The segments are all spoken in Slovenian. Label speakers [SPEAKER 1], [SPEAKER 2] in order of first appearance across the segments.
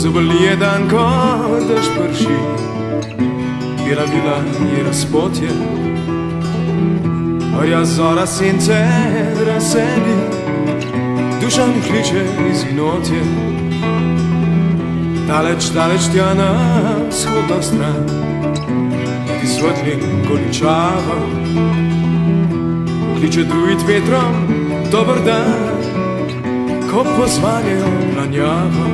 [SPEAKER 1] Zubelije dan, ko dež prši, bila je razpotje. Rja zora sence razseli, duša mi kliče iz inotje. Daleč, daleč tja na vzhodno stran, ti svetlim goličava. Kliče druid vetrom, dober dan, ko pozvanjajo planjava.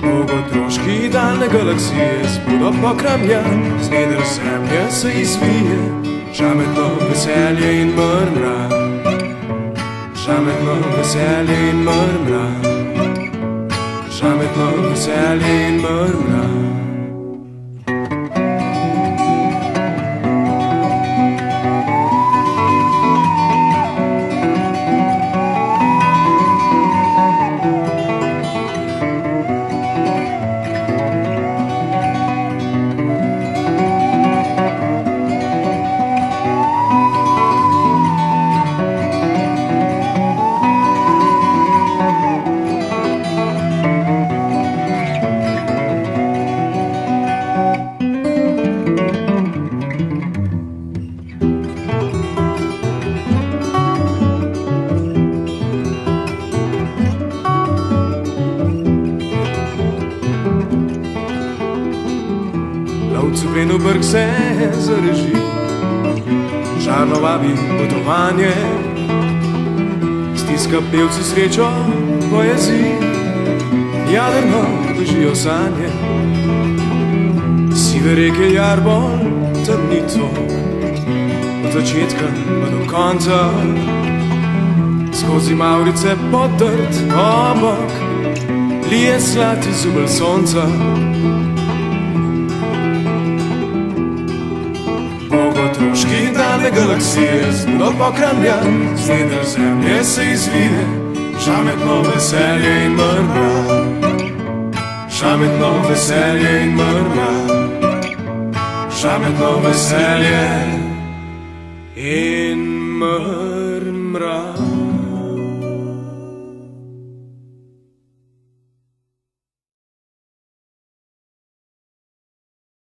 [SPEAKER 1] Bogotroški daljne galaksije zbudo pokramljan, z neder zemlje se izvije žametno veselje in mrmra. Žametno veselje in mrmra. Žametno veselje in mrmra. V cukrenu brg se zareži, žarno vabi potovanje, stiska pevcu srečo poeziji, jadrno bežijo sanje. Sive reke Jarbol, temnitvo, od začetka pa do konca, skozi Mavrice podrt obok, lije slati zubelj sonca. Bogotroški daljne galaksije zbudo pokramljan, z neder zemlje se izvije žametno veselje in mrmra. Žametno veselje in mrmra. Žametno veselje in mrmra.